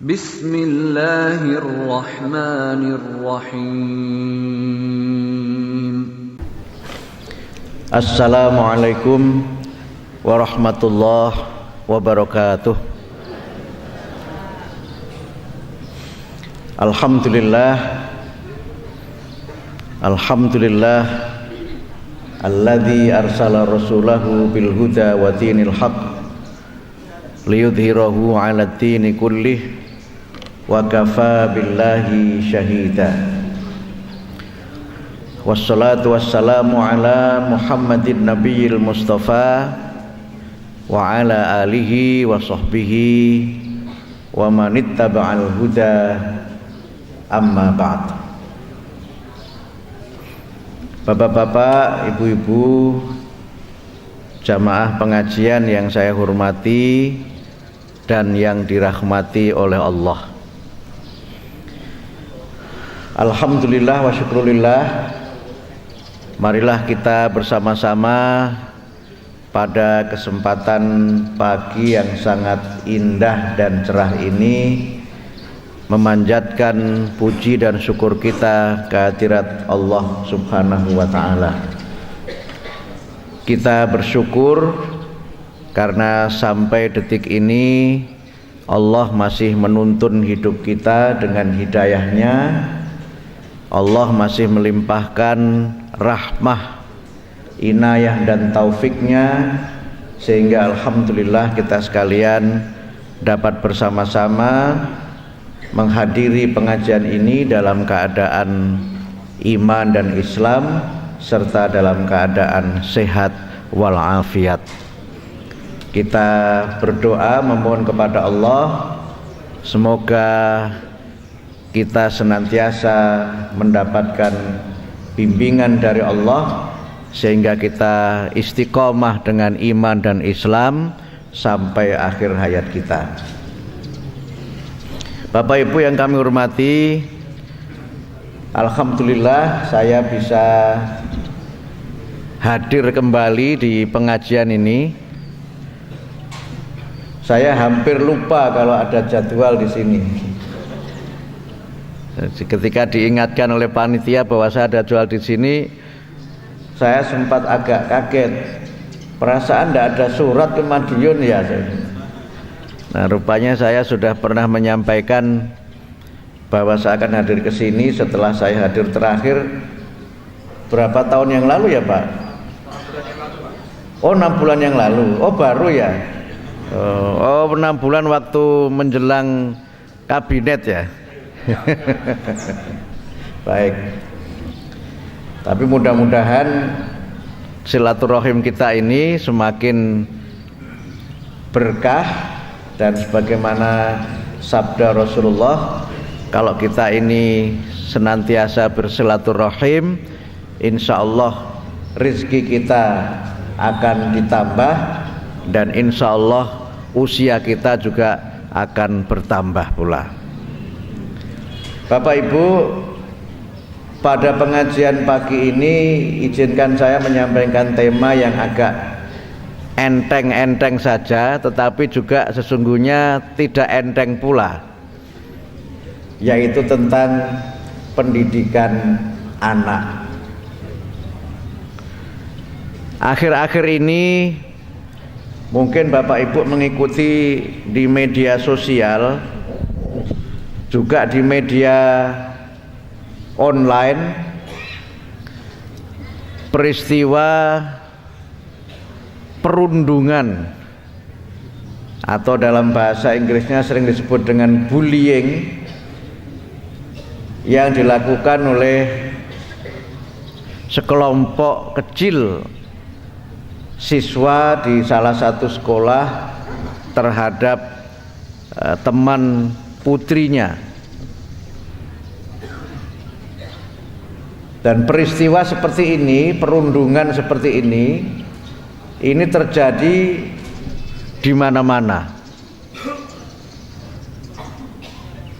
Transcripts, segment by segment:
Bismillahirrahmanirrahim. Assalamualaikum warahmatullahi wabarakatuh. Alhamdulillah alladzi arsala rasulahu bil huda wa dinil haqq liyudhhirahu 'ala ad-dini kullih wa kafa billahi syahida. Wassalatu wassalamu ala Muhammadin nabiyil mustafa wa ala alihi wa sahbihi wa manittaba'al huda, amma ba'd. Bapak-bapak, ibu-ibu, jamaah pengajian yang saya hormati dan yang dirahmati oleh Allah. Alhamdulillah wa syukrulillah. Marilah kita bersama-sama pada kesempatan pagi yang sangat indah dan cerah ini memanjatkan puji dan syukur kita kehadirat Allah Subhanahu wa ta'ala. Kita bersyukur karena sampai detik ini Allah masih menuntun hidup kita dengan hidayahnya. Allah masih melimpahkan rahmah, inayah dan taufiknya, sehingga alhamdulillah kita sekalian dapat bersama-sama menghadiri pengajian ini dalam keadaan iman dan Islam serta dalam keadaan sehat walafiat. Kita berdoa memohon kepada Allah semoga kita senantiasa mendapatkan bimbingan dari Allah sehingga kita istiqomah dengan iman dan Islam sampai akhir hayat kita. Bapak Ibu yang kami hormati, alhamdulillah saya bisa hadir kembali di pengajian ini. Saya hampir lupa kalau ada jadwal di sini. Ketika diingatkan oleh panitia bahwa saya ada jadwal di sini, saya sempat agak kaget. Perasaan tidak ada surat ke Madiun ya. Nah, rupanya saya sudah pernah menyampaikan bahwa saya akan hadir ke sini setelah saya hadir terakhir berapa tahun yang lalu ya Pak? Oh, 6 bulan yang lalu. Oh, baru ya. Oh, 6 bulan waktu menjelang kabinet ya. Baik. Tapi mudah-mudahan silaturahim kita ini semakin berkah. Dan sebagaimana sabda Rasulullah, kalau kita ini senantiasa bersilaturahim, insya Allah rizki kita akan ditambah dan insya Allah usia kita juga akan bertambah pula. Bapak Ibu, pada pengajian pagi ini izinkan saya menyampaikan tema yang agak enteng-enteng saja, tetapi juga sesungguhnya tidak enteng pula, yaitu tentang pendidikan anak. Akhir-akhir ini mungkin Bapak Ibu mengikuti di media sosial, juga di media online, peristiwa perundungan atau dalam bahasa Inggrisnya sering disebut dengan bullying yang dilakukan oleh sekelompok kecil siswa di salah satu sekolah terhadap teman putrinya. Dan peristiwa seperti ini, perundungan seperti ini terjadi di mana-mana.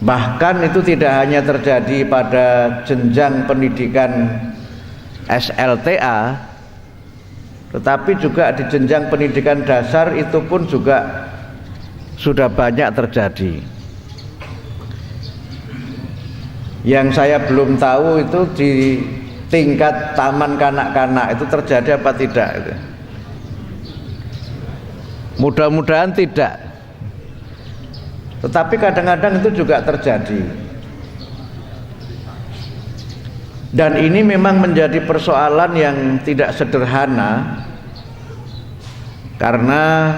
Bahkan itu tidak hanya terjadi pada jenjang pendidikan SLTA, tetapi juga di jenjang pendidikan dasar itu pun juga sudah banyak terjadi. Yang saya belum tahu itu di tingkat taman kanak-kanak itu terjadi apa tidak itu. Mudah-mudahan tidak. Tetapi kadang-kadang itu juga terjadi. Dan ini memang menjadi persoalan yang tidak sederhana, karena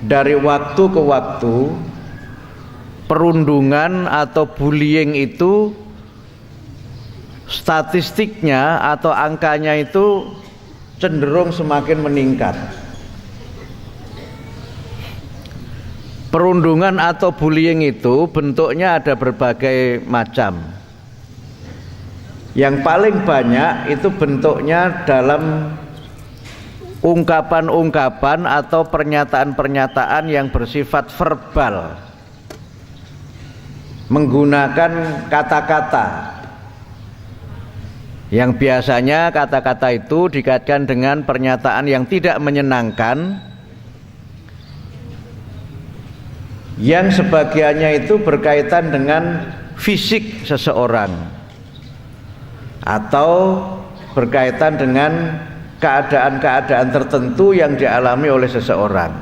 dari waktu ke waktu perundungan atau bullying itu statistiknya atau angkanya itu cenderung semakin meningkat. Perundungan atau bullying itu bentuknya ada berbagai macam. Yang paling banyak itu bentuknya dalam ungkapan-ungkapan atau pernyataan-pernyataan yang bersifat verbal, menggunakan kata-kata yang biasanya kata-kata itu dikaitkan dengan pernyataan yang tidak menyenangkan, yang sebagiannya itu berkaitan dengan fisik seseorang atau berkaitan dengan keadaan-keadaan tertentu yang dialami oleh seseorang.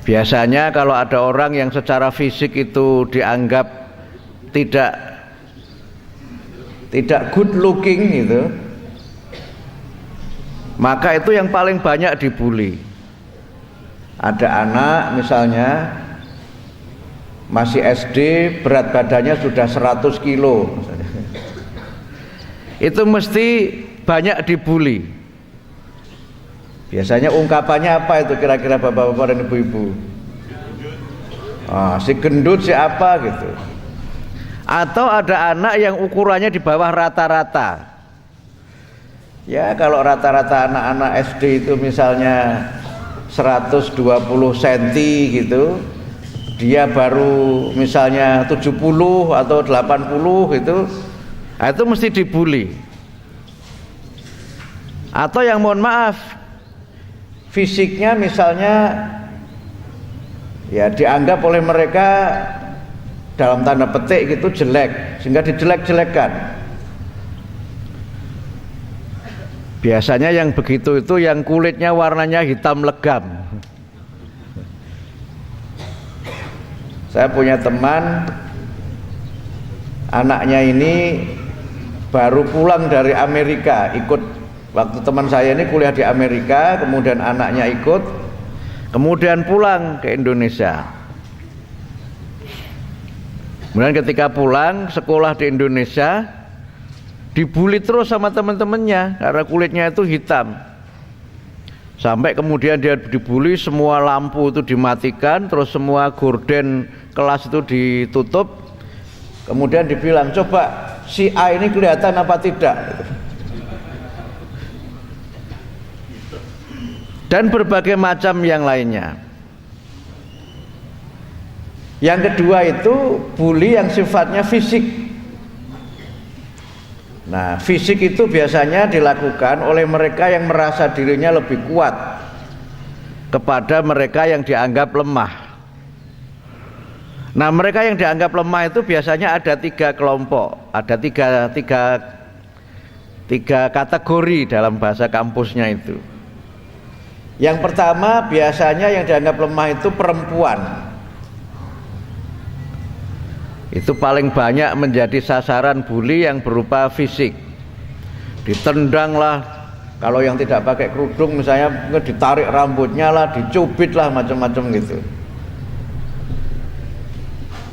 Biasanya kalau ada orang yang secara fisik itu dianggap tidak good looking gitu, maka itu yang paling banyak dibully. Ada anak misalnya masih SD, berat badannya sudah 100 kilo, itu mesti banyak dibully. Biasanya ungkapannya apa itu kira-kira bapak-bapak dan ibu-ibu? Si gendut, si apa gitu. Atau ada anak yang ukurannya di bawah rata-rata. Ya kalau rata-rata anak-anak SD itu misalnya 120 cm gitu, dia baru misalnya 70 atau 80 gitu, itu mesti dibully. Atau yang mohon maaf, fisiknya misalnya ya dianggap oleh mereka dalam tanda petik gitu jelek, sehingga dijelek-jelekkan. Biasanya yang begitu itu yang kulitnya warnanya hitam legam. Saya punya teman, anaknya ini baru pulang dari Amerika, ikut waktu teman saya ini kuliah di Amerika, kemudian anaknya ikut, kemudian pulang ke Indonesia. Kemudian ketika pulang sekolah di Indonesia, dibully terus sama teman-temannya karena kulitnya itu hitam. Sampai kemudian dia dibully, semua lampu itu dimatikan, terus semua gorden kelas itu ditutup. Kemudian dibilang, coba si A ini kelihatan apa tidak? Dan berbagai macam yang lainnya. Yang kedua itu bully yang sifatnya fisik. Nah, fisik itu biasanya dilakukan oleh mereka yang merasa dirinya lebih kuat kepada mereka yang dianggap lemah. Nah, mereka yang dianggap lemah itu biasanya ada 3 kelompok, ada tiga kategori dalam bahasa kampusnya itu. Yang pertama biasanya yang dianggap lemah itu perempuan. Itu paling banyak menjadi sasaran bully yang berupa fisik. Ditendang lah, kalau yang tidak pakai kerudung misalnya ditarik rambutnya lah, dicubit lah, macam-macam gitu.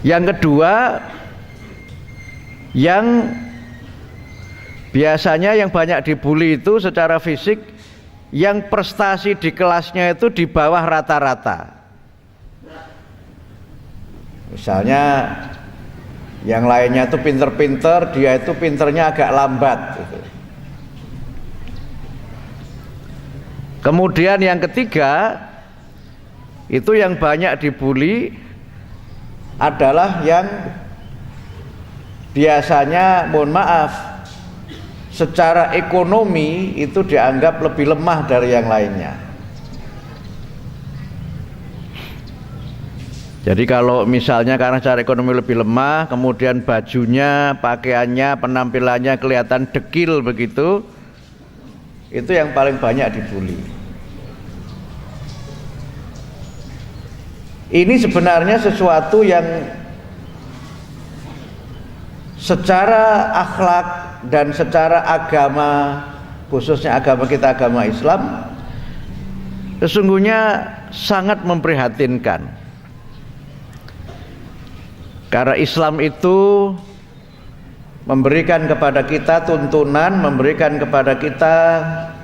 Yang kedua, yang biasanya yang banyak dibully itu secara fisik, yang prestasi di kelasnya itu di bawah rata-rata. Misalnya yang lainnya itu pinter-pinter, dia itu pinternya agak lambat gitu. Kemudian yang ketiga, itu yang banyak dibully adalah yang biasanya, mohon maaf, secara ekonomi itu dianggap lebih lemah dari yang lainnya. Jadi kalau misalnya karena cara ekonomi lebih lemah, kemudian bajunya, pakaiannya, penampilannya kelihatan dekil begitu, itu yang paling banyak dibully. Ini sebenarnya sesuatu yang secara akhlak dan secara agama, khususnya agama kita, agama Islam, sesungguhnya sangat memprihatinkan. Karena Islam itu memberikan kepada kita tuntunan, memberikan kepada kita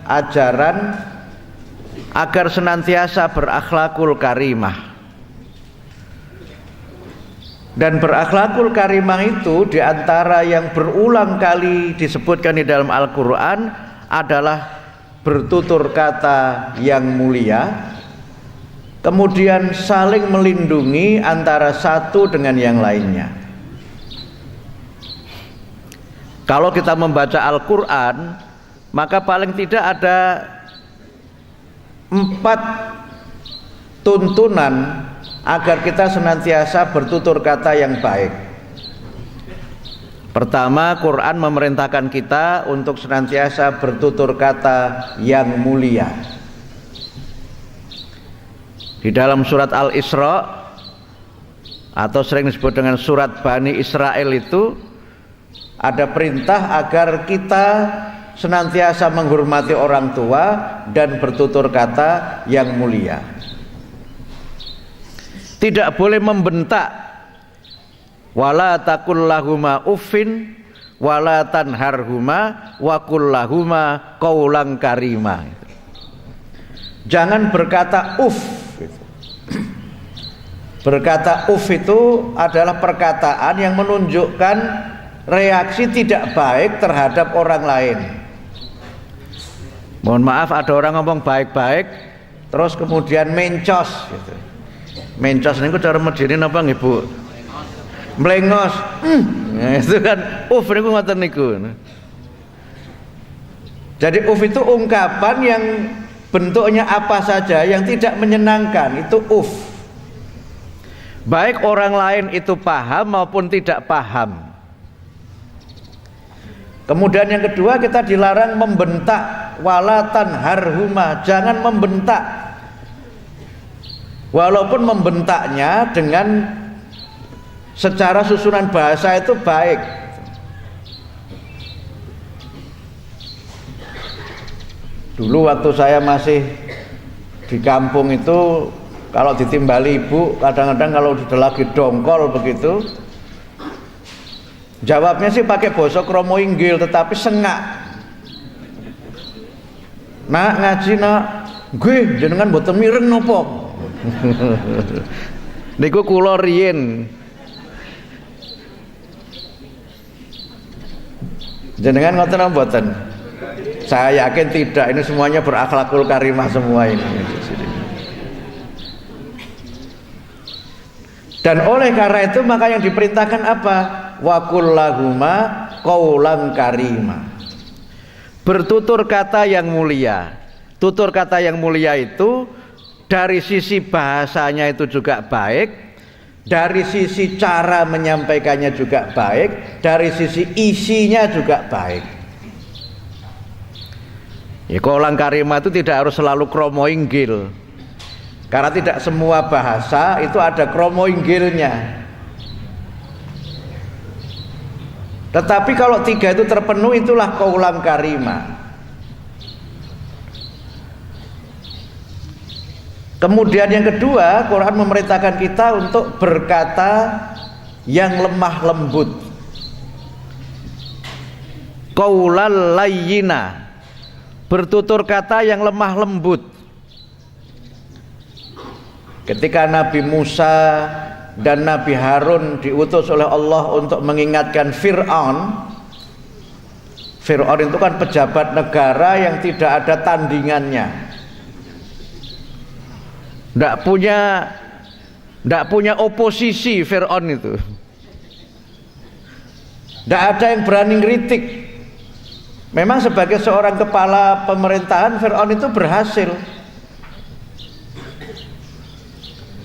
ajaran agar senantiasa berakhlakul karimah. Dan berakhlakul karimah itu diantara yang berulang kali disebutkan di dalam Al-Quran adalah bertutur kata yang mulia, kemudian saling melindungi antara satu dengan yang lainnya. Kalau kita membaca Al-Quran, maka paling tidak ada 4 tuntunan agar kita senantiasa bertutur kata yang baik. Pertama, Quran memerintahkan kita untuk senantiasa bertutur kata yang mulia. Di dalam surat Al-Isra atau sering disebut dengan surat Bani Israel itu ada perintah agar kita senantiasa menghormati orang tua dan bertutur kata yang mulia. Tidak boleh membentak. Wala taqul lahuma uffin wala tanharhuma wa qul lahuma qaulan karima. Jangan berkata uff. Berkata uff itu adalah perkataan yang menunjukkan reaksi tidak baik terhadap orang lain. Mohon maaf, ada orang ngomong baik-baik terus kemudian mencos gitu. Mencos niku cara medine napa nggih Bu? Mlengos. Nah, itu kan uff niku ngoten niku. Jadi uff itu ungkapan yang bentuknya apa saja yang tidak menyenangkan, itu uff. Baik orang lain itu paham maupun tidak paham. Kemudian yang kedua, kita dilarang membentak, wala tanharhuma, jangan membentak. Walaupun membentaknya dengan secara susunan bahasa itu baik. Dulu waktu saya masih di kampung itu, kalau ditimbali ibu, kadang-kadang kalau sudah lagi dongkol begitu, jawabnya sih pakai basa kromo inggil tetapi sengak. Nak ngaji nak, gue jenengan boten mireng nopo. Niku kula riyen. Jenengan ngoten napa mboten? Saya yakin tidak, ini semuanya berakhlakul karimah semua ini. Dan oleh karena itu maka yang diperintahkan apa? Wa qul lahuma qaulan karima. Bertutur kata yang mulia. Tutur kata yang mulia itu dari sisi bahasanya itu juga baik, dari sisi cara menyampaikannya juga baik, dari sisi isinya juga baik. Ya, qaulan karimah itu tidak harus selalu kromo inggil. Karena tidak semua bahasa itu ada kromo inggilnya. Tetapi kalau 3 itu terpenuhi, itulah qaulan karimah. Kemudian yang kedua, Quran memerintahkan kita untuk berkata yang lemah lembut. Qaulal layyina, bertutur kata yang lemah lembut. Ketika Nabi Musa dan Nabi Harun diutus oleh Allah untuk mengingatkan Fir'aun. Fir'aun itu kan pejabat negara yang tidak ada tandingannya. Tidak punya oposisi Fir'aun itu. Tidak ada yang berani ngeritik. Memang sebagai seorang kepala pemerintahan, Fir'aun itu berhasil.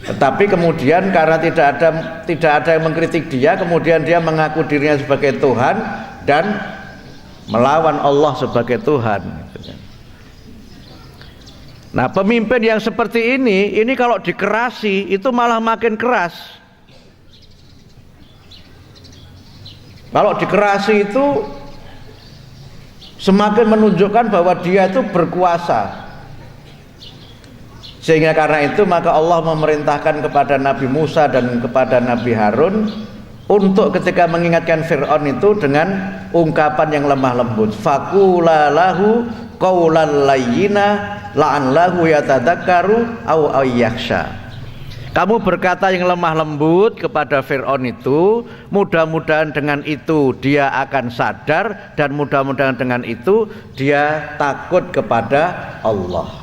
Tetapi kemudian karena tidak ada yang mengkritik dia, kemudian dia mengaku dirinya sebagai Tuhan dan melawan Allah sebagai Tuhan. Nah, pemimpin yang seperti ini kalau dikerasi itu malah makin keras. Kalau dikerasi itu semakin menunjukkan bahwa dia itu berkuasa. Sehingga karena itu maka Allah memerintahkan kepada Nabi Musa dan kepada Nabi Harun untuk ketika mengingatkan Fir'aun itu dengan ungkapan yang lemah lembut. Faqula lahu qaulan layyina la'allahu yatadzakkaru aw yakhsha. Kamu berkata yang lemah lembut kepada Fir'aun itu, mudah-mudahan dengan itu dia akan sadar dan mudah-mudahan dengan itu dia takut kepada Allah.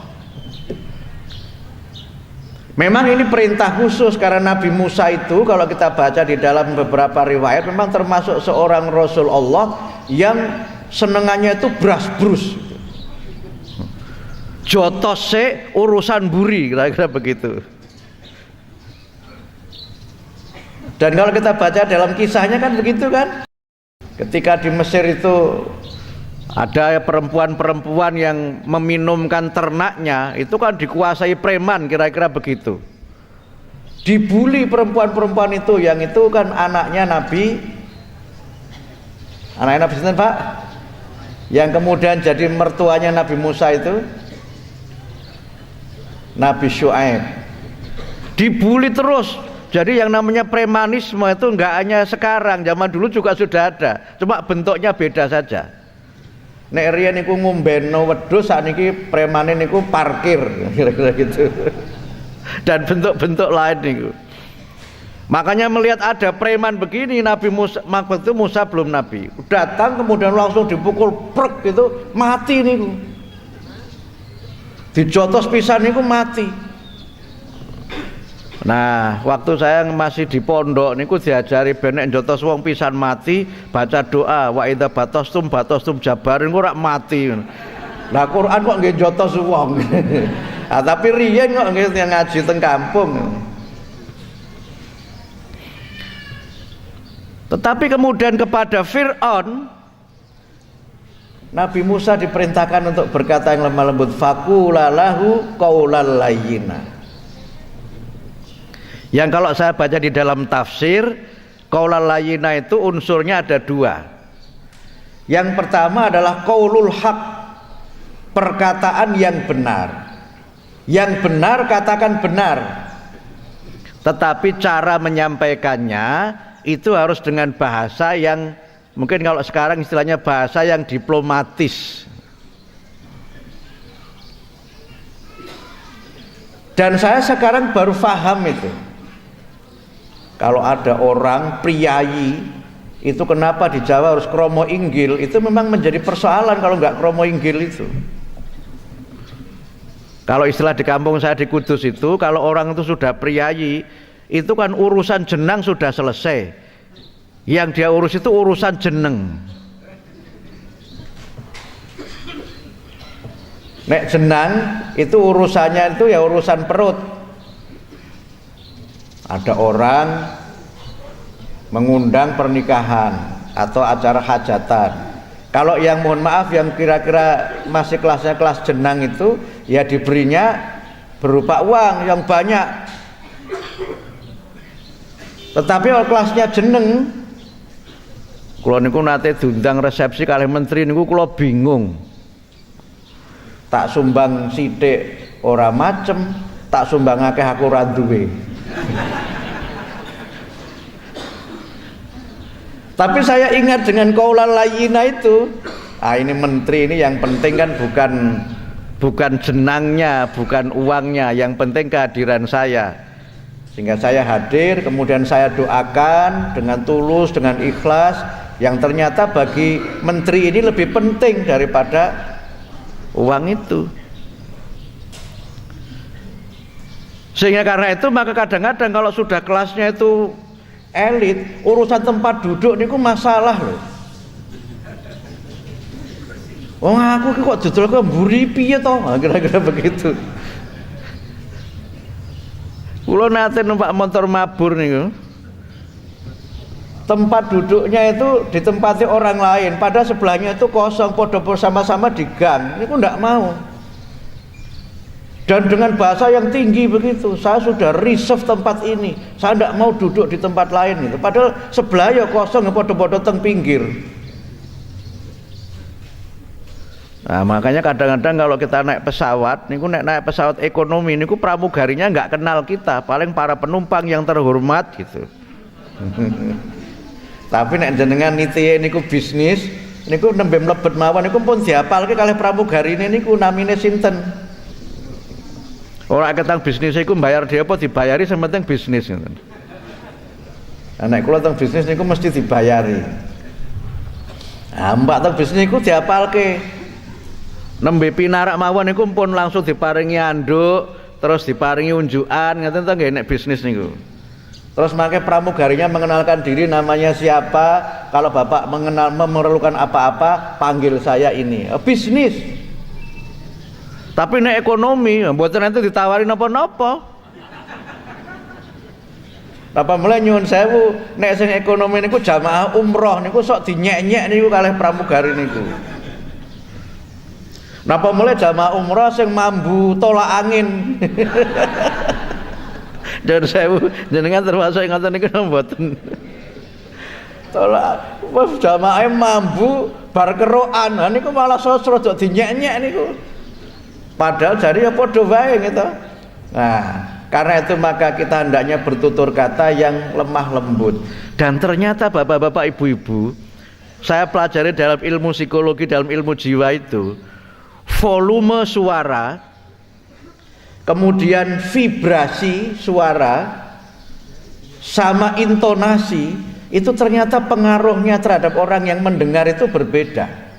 Memang ini perintah khusus karena Nabi Musa itu kalau kita baca di dalam beberapa riwayat memang termasuk seorang Rasul Allah yang senengannya itu bras-brus. Jotose urusan buri, kira-kira begitu. Dan kalau kita baca dalam kisahnya kan begitu kan. Ketika di Mesir itu ada perempuan-perempuan yang meminumkan ternaknya, itu kan dikuasai preman, kira-kira begitu. Dibully perempuan-perempuan itu, yang itu kan anaknya Nabi Sinten, Pak? Yang kemudian jadi mertuanya Nabi Musa itu Nabi Syuaib. Dibully terus. Jadi yang namanya premanisme itu enggak hanya sekarang, zaman dulu juga sudah ada, cuma bentuknya beda saja. Nek riyen niku ngombeno wedhus, sakniki premane niku parkir, kira-kira gitu. Dan bentuk-bentuk lain niku. Makanya melihat ada preman begini, Nabi Musa, waktu itu Musa belum nabi. Datang kemudian langsung dipukul prek gitu, mati niku. Dijotos pisan niku mati. Nah, waktu saya masih di pondok niku diajari benek jotos wong pisan mati baca doa wa idza batostum jabarin ora mati. Lah Quran kok nggih jotos wong. Ah tapi riyen kok nggih ngaji teng kampung. Tetapi kemudian kepada Fir'aun Nabi Musa diperintahkan untuk berkata yang lemah lembut, faqula lahu qaulal layyina. Yang kalau saya baca di dalam tafsir, qaulal layyina itu unsurnya ada dua. Yang pertama adalah qaulul haq, perkataan yang benar. Yang benar katakan benar. Tetapi cara menyampaikannya itu harus dengan bahasa yang mungkin kalau sekarang istilahnya bahasa yang diplomatis. Dan saya sekarang baru paham itu. Kalau ada orang priayi itu kenapa di Jawa harus kromo inggil, itu memang menjadi persoalan kalau nggak kromo inggil itu. Kalau istilah di kampung saya di Kudus itu, kalau orang itu sudah priayi, itu kan urusan jenang sudah selesai. Yang dia urus itu urusan jeneng. Nek jenang itu urusannya itu ya urusan perut. Ada orang mengundang pernikahan atau acara hajatan. Kalau yang mohon maaf yang kira-kira masih kelasnya kelas jenang itu ya diberinya berupa uang yang banyak. Tetapi kalau kelasnya jeneng, kula niku nate diundang resepsi kalih menteri niku kula bingung. Tak sumbang sithik ora macem, tak sumbang akeh aku ora duwe. Tapi saya ingat dengan qaulal layyina itu, ini menteri ini yang penting kan bukan jenangnya, bukan uangnya, yang penting kehadiran saya. Sehingga saya hadir, kemudian saya doakan dengan tulus, dengan ikhlas, yang ternyata bagi menteri ini lebih penting daripada uang itu. Sehingga karena itu maka kadang-kadang kalau sudah kelasnya itu elit, urusan tempat duduk niku masalah loh. Wong aku kok dodol kok mburi piye to? Kira-kira begitu. Kula nate numpak motor mabur niku. Tempat duduknya itu ditempati orang lain, padahal sebelahnya itu kosong, podo sama-sama di gang. Niku ndak mau. Dan dengan bahasa yang tinggi begitu, saya sudah reserve tempat ini, saya ndak mau duduk di tempat lain gitu. Padahal sebelah ya kosong, podo-podo teng pinggir. Nah, makanya kadang-kadang kalau kita naik pesawat, niku naik pesawat ekonomi, niku pramugarinya nggak kenal kita, paling para penumpang yang terhormat gitu. Tapi nek jenengan nitiye niku bisnis, niku nembe mlebet mawon niku pun diapalke kalih pramugarine niku namine sinten. Ora ketang bisnis iku mbayar dia apa dibayari sementing bisnis ngoten. Nek kula teng bisnis niku mesti dibayari. Ah, mbak teng bisnis niku diapalke. Nembe pinarak mawon niku pun langsung diparingi anduk, terus diparingi unjukan, ngoten to nggih nek bisnis niku. Terus makanya pramugarinya mengenalkan diri, namanya siapa, kalau bapak memerlukan apa-apa panggil saya ini. Bisnis. Tapi nek ekonomi mboten nanti ditawari napa-napa. Apa mulai nyuwun sewu, nek sing ekonomi niku jamaah umroh niku sok dinyek-nyek niku kalih pramugari niku. Napa mulai jamaah umroh sing mambu tolak angin. Dan saya jenengan termasuk yang ngoten niku mboten. Tolak wis jamaah mambu bar kerokan, niku malah sosro dok dinyek-nyek niku. Padahal jari ya padha wae gitu. Nah, karena itu maka kita hendaknya bertutur kata yang lemah lembut. Dan ternyata bapak-bapak, ibu-ibu, saya pelajari dalam ilmu psikologi, dalam ilmu jiwa itu, volume suara, kemudian vibrasi suara sama intonasi itu ternyata pengaruhnya terhadap orang yang mendengar itu berbeda.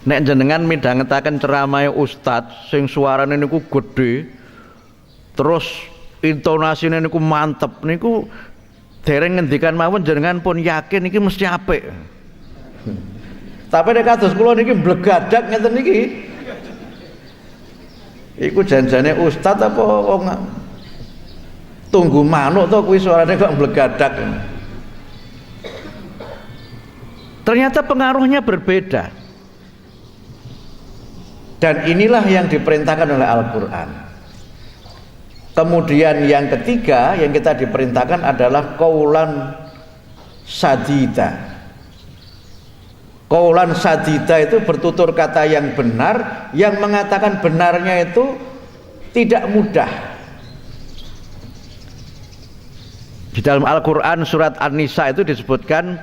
Nek jenengan midhangetaken ceramah ustadz sing suarane niku gede, terus intonasine niku mantep, niku dereng ngendikan mawon jenengan pun yakin iki mesti apik. Tapi nek kados kula niki blegadak ngeten niki, iku janjane ustad apa wong tunggu manuk to kuwi suarane kok blegadak. Ternyata pengaruhnya berbeda. Dan inilah yang diperintahkan oleh Al-Qur'an. Kemudian yang ketiga yang kita diperintahkan adalah qaulan sadida. Qaulan sadida itu bertutur kata yang benar, yang mengatakan benarnya itu tidak mudah. Di dalam Al-Qur'an surat An-Nisa itu disebutkan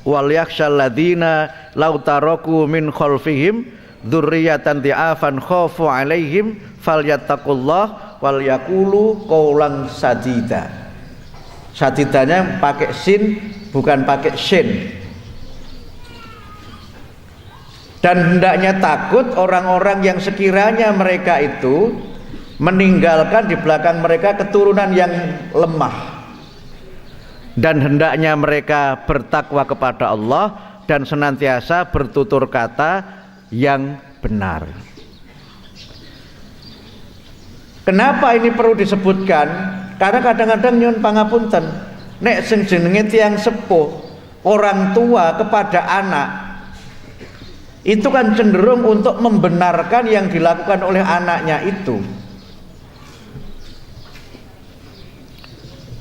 wal yakhshal ladzina law taraku min khalfihim dzurriyyatan dhi'afan khafu 'alaihim falyattaqullah wal yaqulu qaulan sadida. Sadidanya pakai sin bukan pakai shin. Dan hendaknya takut orang-orang yang sekiranya mereka itu meninggalkan di belakang mereka keturunan yang lemah. Dan hendaknya mereka bertakwa kepada Allah dan senantiasa bertutur kata yang benar. Kenapa ini perlu disebutkan? Karena kadang-kadang nyun pangapunten, nek sing jenenge tiyang sepuh, orang tua kepada anak, itu kan cenderung untuk membenarkan yang dilakukan oleh anaknya itu.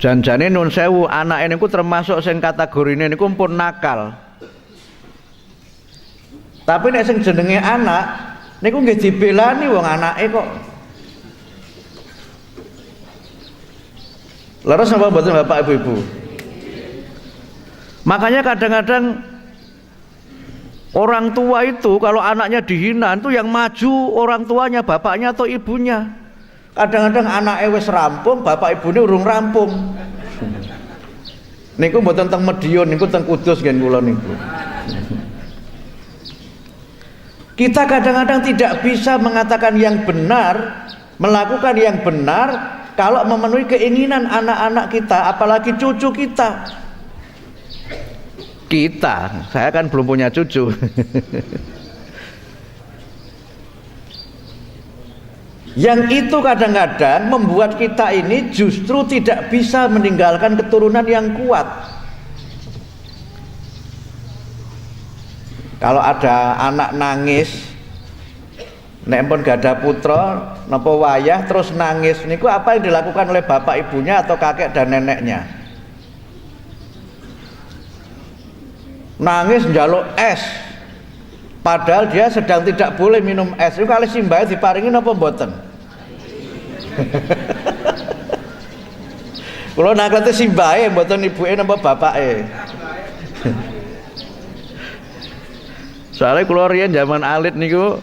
Janjane nun sewu anak ini ku termasuk sing kategorine niku pun nakal. Tapi nek sing jenenge anak niku nggih dibelani wong anake kok. Leres apa mboten Bapak Ibu-ibu? Makanya kadang-kadang orang tua itu kalau anaknya dihina itu yang maju orang tuanya, bapaknya atau ibunya. Kadang-kadang anake wis rampung, bapak ibune urung rampung. Niku mboten teng Medion, niku teng Kudus ngen kula niku. Kita kadang-kadang tidak bisa mengatakan yang benar, melakukan yang benar kalau memenuhi keinginan anak-anak kita, apalagi cucu kita. Saya kan belum punya cucu. Yang itu kadang-kadang membuat kita ini justru tidak bisa meninggalkan keturunan yang kuat. Kalau ada anak nangis, nek pun gak ada putra, napa wayah terus nangis, niku apa yang dilakukan oleh bapak ibunya atau kakek dan neneknya? Nangis njaluk es. Padahal dia sedang tidak boleh minum es. Itu kali simbah diparingi napa mboten? Kula naklete simbahe mboten ibuke napa bapake. Soalnya kula riyen zaman alit niku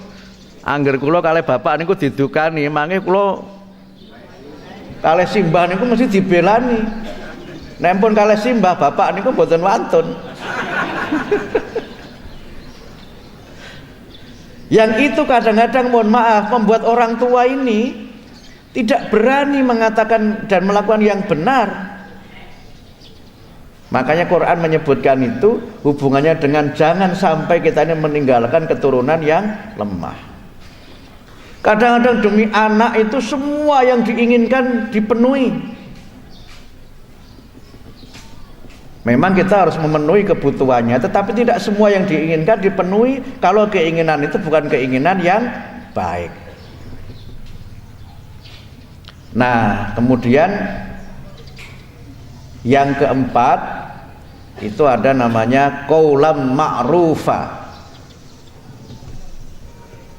angger kula kalih bapak niku didukani, mangke kula kalih simbah niku mesti dibelani. Nek pun kalih simbah bapak niku mboten wantun. Yang itu kadang-kadang mohon maaf membuat orang tua ini tidak berani mengatakan dan melakukan yang benar. Makanya Quran menyebutkan itu hubungannya dengan jangan sampai kita ini meninggalkan keturunan yang lemah. Kadang-kadang demi anak itu semua yang diinginkan dipenuhi. Memang kita harus memenuhi kebutuhannya, tetapi tidak semua yang diinginkan dipenuhi kalau keinginan itu bukan keinginan yang baik. Nah, kemudian yang keempat itu ada namanya qaulam ma'rufa.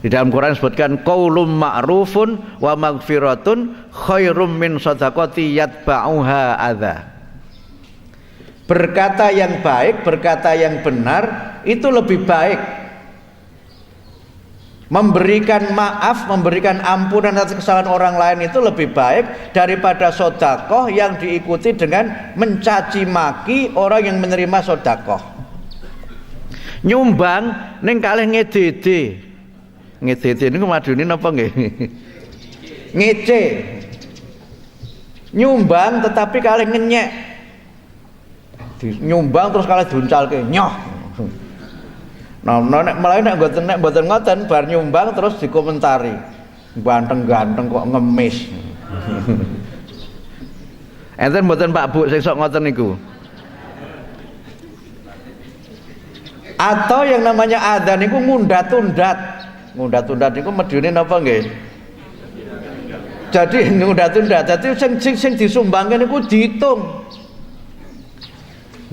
Di dalam Quran disebutkan qaulum ma'rufun wa maghfiratun khairum min shadaqati yatba'uha adza. Berkata yang baik, berkata yang benar itu lebih baik. Memberikan maaf, memberikan ampunan atas kesalahan orang lain itu lebih baik daripada sedekah yang diikuti dengan mencaci maki orang yang menerima sedekah. Nyumbang ning kalih ngedede. Ngedede niku madune napa nggih? Ngece. Nyumbang tetapi kalih ngenyek. Nyumbang terus kalih diuncalke nyoh. Nah, nek mulai nek mboten ngoten bar nyumbang terus dikomentari. Ganteng-ganteng kok ngemis. Enten mboten Pak Bu sing sok ngoten niku. Atau yang namanya adzan niku ngundat-undat. Ngundat-undat niku medune napa nggih? Jadi ngundat-undat, dadi sing disumbangke niku diitung.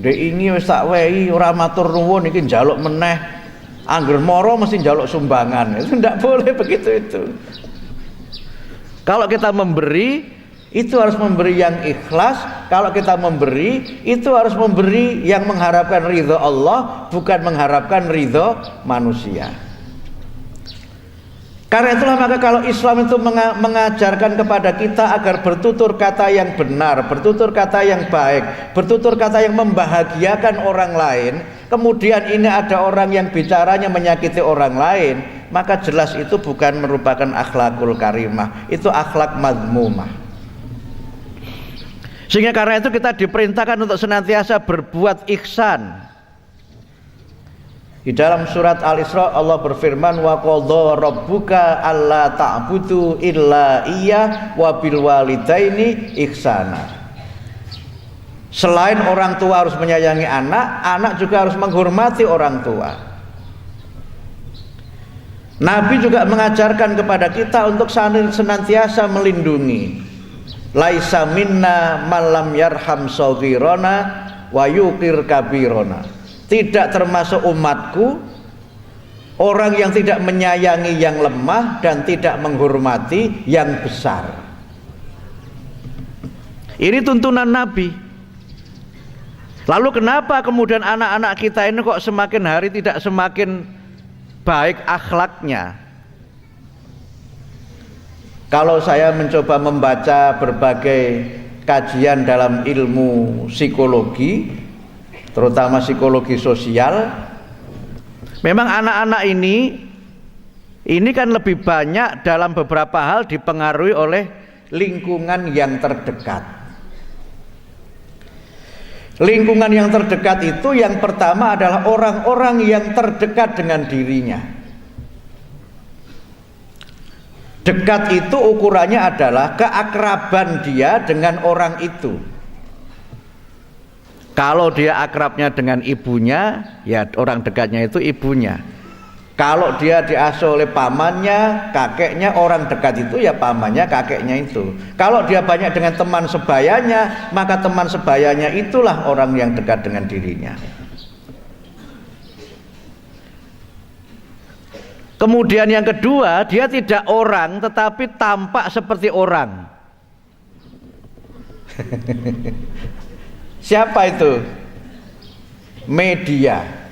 Dek ini wis tak wehi ora matur nuwun iki njaluk meneh. Angger moro mesti njaluk sumbangan. Itu ndak boleh begitu itu. Kalau kita memberi itu harus memberi yang ikhlas. Kalau kita memberi itu harus memberi yang mengharapkan ridho Allah, bukan mengharapkan ridho manusia. Karena itulah maka kalau Islam itu mengajarkan kepada kita agar bertutur kata yang benar, bertutur kata yang baik, bertutur kata yang membahagiakan orang lain, kemudian ini ada orang yang bicaranya menyakiti orang lain, maka jelas itu bukan merupakan akhlakul karimah, itu akhlak madmumah. Sehingga karena itu kita diperintahkan untuk senantiasa berbuat ihsan. Di dalam surat Al-Isra Allah berfirman wa qadha rabbuka alla ta'budu illa iyyah wa bil walidaini ihsana. Selain orang tua harus menyayangi anak, anak juga harus menghormati orang tua. Nabi juga mengajarkan kepada kita untuk senantiasa melindungi. Laisa minna man lam yarham shaghirana wa yuqir kabirana. Tidak termasuk umatku orang yang tidak menyayangi yang lemah dan tidak menghormati yang besar. Ini tuntunan Nabi. Lalu kenapa kemudian anak-anak kita ini kok semakin hari tidak semakin baik akhlaknya? Kalau saya mencoba membaca berbagai kajian dalam ilmu psikologi, terutama psikologi sosial, memang anak-anak ini kan lebih banyak dalam beberapa hal dipengaruhi oleh lingkungan yang terdekat. Lingkungan yang terdekat itu yang pertama adalah orang-orang yang terdekat dengan dirinya. Dekat itu ukurannya adalah keakraban dia dengan orang itu. Kalau dia akrabnya dengan ibunya, ya orang dekatnya itu ibunya. Kalau dia diasuh oleh pamannya, kakeknya, orang dekat itu ya pamannya, kakeknya itu. Kalau dia banyak dengan teman sebayanya, maka teman sebayanya itulah orang yang dekat dengan dirinya. Kemudian yang kedua, dia tidak orang tetapi tampak seperti orang. Siapa itu? Media.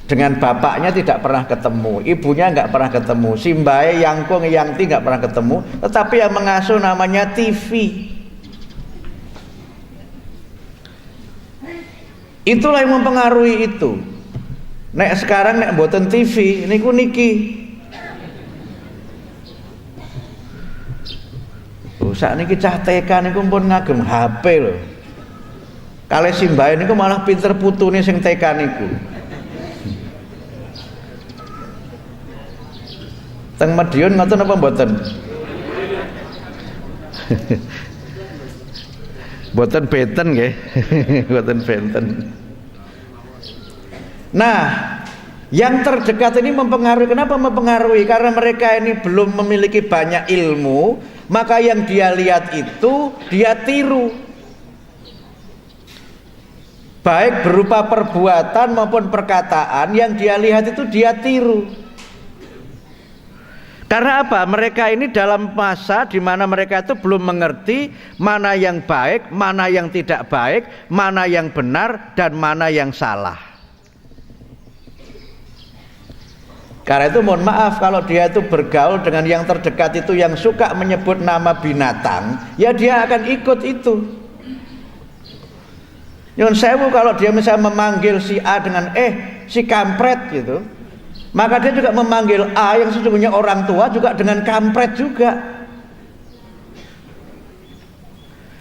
Dengan bapaknya tidak pernah ketemu, ibunya nggak pernah ketemu, simbae, yangkung, yangti nggak pernah ketemu, tetapi yang mengasuh namanya TV. Itulah yang mempengaruhi itu. Nek sekarang nek mboten TV niku niki. Sakniki cah TK niku pun ngagem HP lho. Kalih simbahe niku malah pinter putune sing TK niku. Teng Madiun ngoten apa mboten? Mboten benten nggih. Mboten benten. Nah, yang terdekat ini mempengaruhi. Kenapa mempengaruhi? Karena mereka ini belum memiliki banyak ilmu, maka yang dia lihat itu dia tiru. Baik berupa perbuatan maupun perkataan, yang dia lihat itu dia tiru. Karena apa? Mereka ini dalam masa di mana mereka itu belum mengerti mana yang baik, mana yang tidak baik, mana yang benar dan mana yang salah. Karena itu mohon maaf kalau dia itu bergaul dengan yang terdekat itu yang suka menyebut nama binatang, ya dia akan ikut itu. Nyun sewu kalau dia misalnya memanggil si A dengan si kampret gitu, maka dia juga memanggil A yang sesungguhnya orang tua juga dengan kampret juga.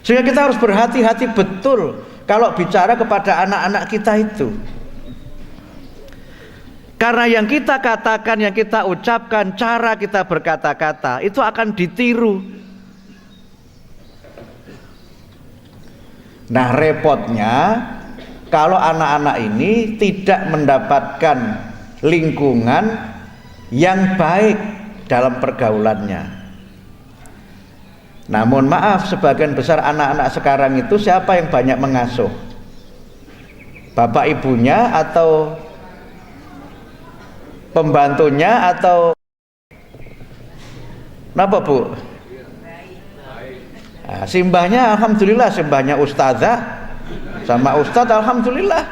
Sehingga kita harus berhati-hati betul kalau bicara kepada anak-anak kita itu. Karena yang kita katakan, yang kita ucapkan, cara kita berkata-kata itu akan ditiru. Nah, repotnya kalau anak-anak ini tidak mendapatkan lingkungan yang baik dalam pergaulannya. Namun maaf, sebagian besar anak-anak sekarang itu siapa yang banyak mengasuh? Bapak ibunya atau pembantunya atau kenapa Bu? Nah, simbahnya alhamdulillah, simbahnya ustazah sama ustadz alhamdulillah.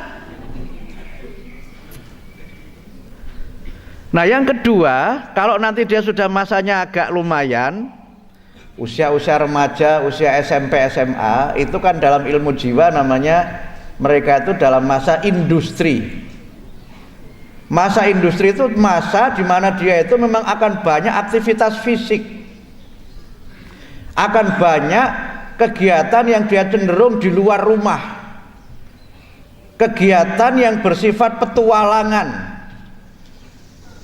Nah yang kedua, kalau nanti dia sudah masanya agak lumayan, usia-usia remaja, usia SMP, SMA, itu kan dalam ilmu jiwa namanya mereka itu dalam masa industri. Masa industri itu masa di mana dia itu memang akan banyak aktivitas fisik, akan banyak kegiatan yang dia cenderung di luar rumah, kegiatan yang bersifat petualangan,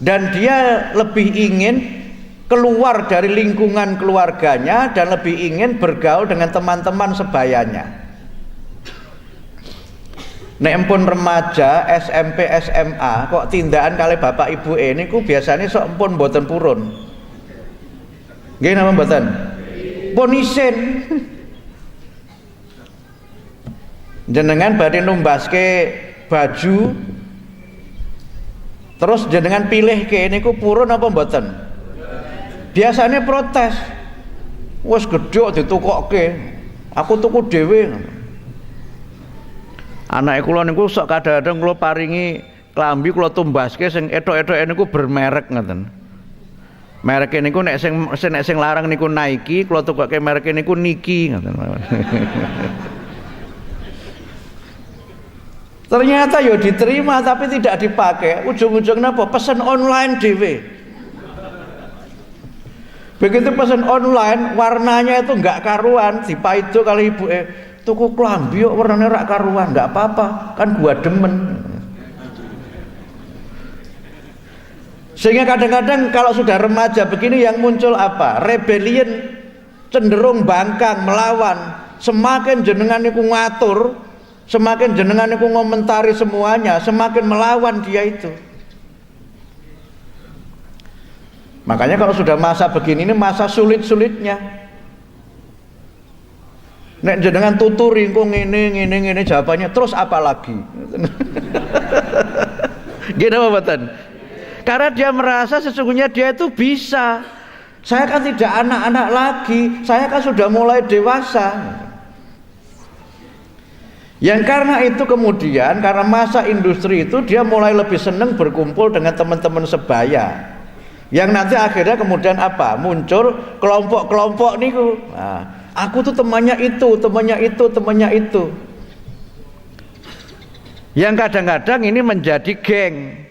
dan dia lebih ingin keluar dari lingkungan keluarganya dan lebih ingin bergaul dengan teman-teman sebayanya. Nek empun remaja, SMP, SMA, kok tindakan kali bapak ibu ini ku biasanya sok empun mboten purun. Nggih napa mboten? Pun isin. Jenengan badhe numbaske baju terus jenengan pilih ke niku purun apa mboten? Biasanya protes. Wes gedhok ditukokke. Aku tuku dhewe. Anak kula niku sok kadang-kadang kula paringi klambi kula tumbaske sing etok-etoke niku bermerek ngoten. Merek niku nek sing larang niku Nike, kula tukokke merek niku Niki ngoten. Ternyata ya diterima tapi tidak dipakai. Ujung-ujungnya apa? Pesan online dhewe. Begitu pesan online, warnanya itu enggak karuan, dipaido kali ibuke. Tuku klambi kok warnane rak karuan, enggak apa-apa, kan gua demen. Sehingga kadang-kadang kalau sudah remaja begini yang muncul apa? Rebellion, cenderung bangkang, melawan. Semakin jenengan niku ngatur, semakin jenengan niku ngomentari semuanya, semakin melawan dia itu. Makanya kalau sudah masa begini, ini masa sulit-sulitnya. Nek jenengan tuturi engko ngene jawabannya, terus apa lagi? Gini apa mboten? Karena dia merasa sesungguhnya dia itu bisa. Saya kan tidak anak-anak lagi, saya kan sudah mulai dewasa. Yang karena itu kemudian karena masa industri itu dia mulai lebih senang berkumpul dengan teman-teman sebaya. Yang nanti akhirnya kemudian apa? Muncul kelompok-kelompok niku. Nah, aku tuh temannya itu, temannya itu, temannya itu. Yang kadang-kadang ini menjadi geng.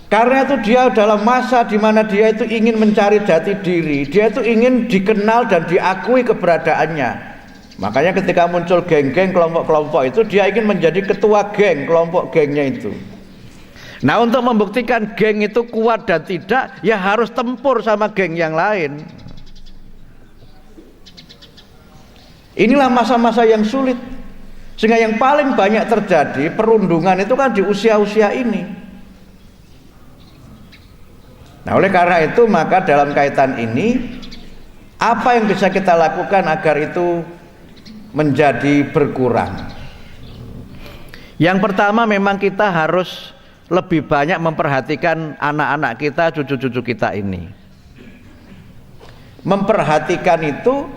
Karena itu dia dalam masa di mana dia itu ingin mencari jati diri, dia itu ingin dikenal dan diakui keberadaannya. Makanya ketika muncul geng-geng, kelompok-kelompok itu, dia ingin menjadi ketua geng, kelompok gengnya itu. Nah, untuk membuktikan geng itu kuat dan tidak, ya harus tempur sama geng yang lain. Inilah masa-masa yang sulit. Sehingga yang paling banyak terjadi perundungan itu kan di usia-usia ini. Nah, oleh karena itu maka dalam kaitan ini, apa yang bisa kita lakukan agar itu menjadi berkurang? Yang pertama memang kita harus lebih banyak memperhatikan anak-anak kita, cucu-cucu kita ini. Memperhatikan itu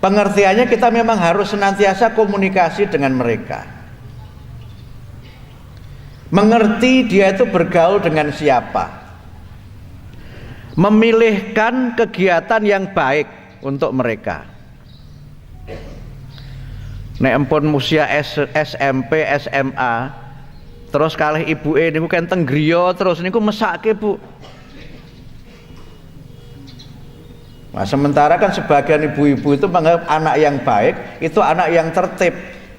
pengertiannya kita memang harus senantiasa komunikasi dengan mereka. Mengerti dia itu bergaul dengan siapa. Memilihkan kegiatan yang baik untuk mereka. Nek empun musia SMP, SMA, terus kalih ibuke niku kan teng griya terus niku mesake, Bu. Nah, sementara kan sebagian ibu-ibu itu menganggap anak yang baik itu anak yang tertib.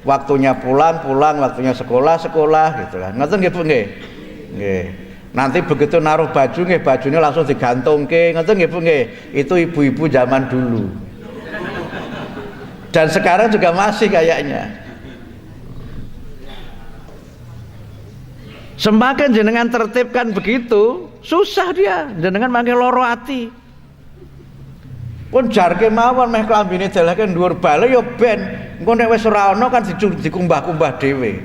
Waktunya pulang, waktunya sekolah gitu kan. Ngoten nggih, Bu nggih. Nggih. Nanti begitu naruh baju nggih, bajunya langsung digantungke, ngoten nggih, Bu nggih. Itu ibu-ibu zaman dulu. Dan sekarang juga masih kayaknya. Semakin jenengan tertibkan begitu, susah dia, jenengan makin loro ati. Pun jarke mawon meh klambine deleke dhuwur bale ya ben. Engko nek wis ora ana kan dikumbah-kumbah dhewe.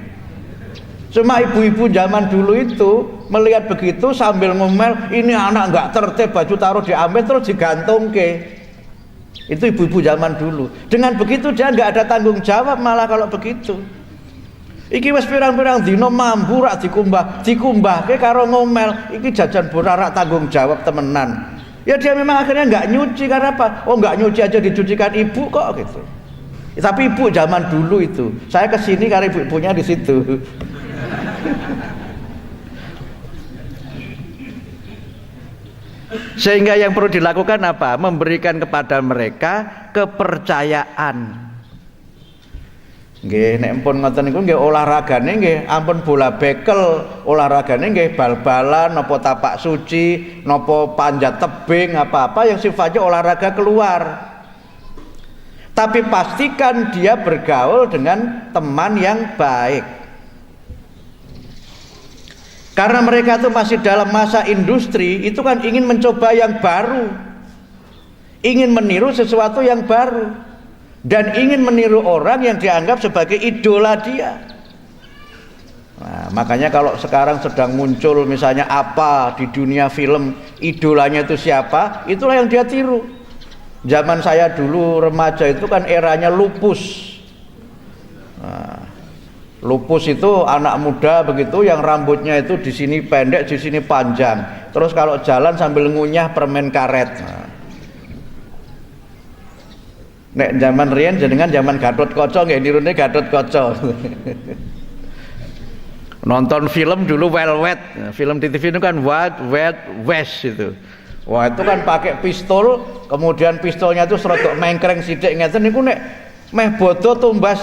Cuma ibu-ibu zaman dulu itu melihat begitu sambil ngomel, ini anak enggak tertib, baju taruh diambil terus digantungke. Itu ibu-ibu zaman dulu. Dengan begitu dia enggak ada tanggung jawab malah kalau begitu. Iki wis pirang-pirang dina mambu rak dikumbahke karo ngomel, iki jajan borarak tanggung jawab temenan. Ya dia memang akhirnya nggak nyuci karena apa? Oh nggak nyuci aja dicucikan ibu kok gitu. Tapi ibu zaman dulu itu, saya kesini karena ibu-ibunya di situ. Sehingga yang perlu dilakukan apa? Memberikan kepada mereka kepercayaan. Nggih, nek pun ngoten niku nggih olahragane nggih ampun bola bekel, olahragane nggih bal-balan napa tapak suci, napa panjat tebing apa-apa yang sifatnya olahraga keluar. Tapi pastikan dia bergaul dengan teman yang baik. Karena mereka itu masih dalam masa industri, itu kan ingin mencoba yang baru. Ingin meniru sesuatu yang baru. Dan ingin meniru orang yang dianggap sebagai idola dia. Nah, makanya kalau sekarang sedang muncul misalnya apa di dunia film, idolanya itu siapa, itulah yang dia tiru. Zaman saya dulu remaja itu kan eranya lupus. Nah, lupus itu anak muda begitu yang rambutnya itu di sini pendek, di sini panjang. Terus kalau jalan sambil ngunyah permen karet. Nah, nek zaman riyen jenengan zaman Gatotkaca nggih nirune Gatotkaca. Nonton film dulu Wild West, film di TV itu kan Wild West itu. Wah, itu kan pakai pistol, kemudian pistolnya itu serodok mengkreng sithik ngeten niku nek meh bodo tumbas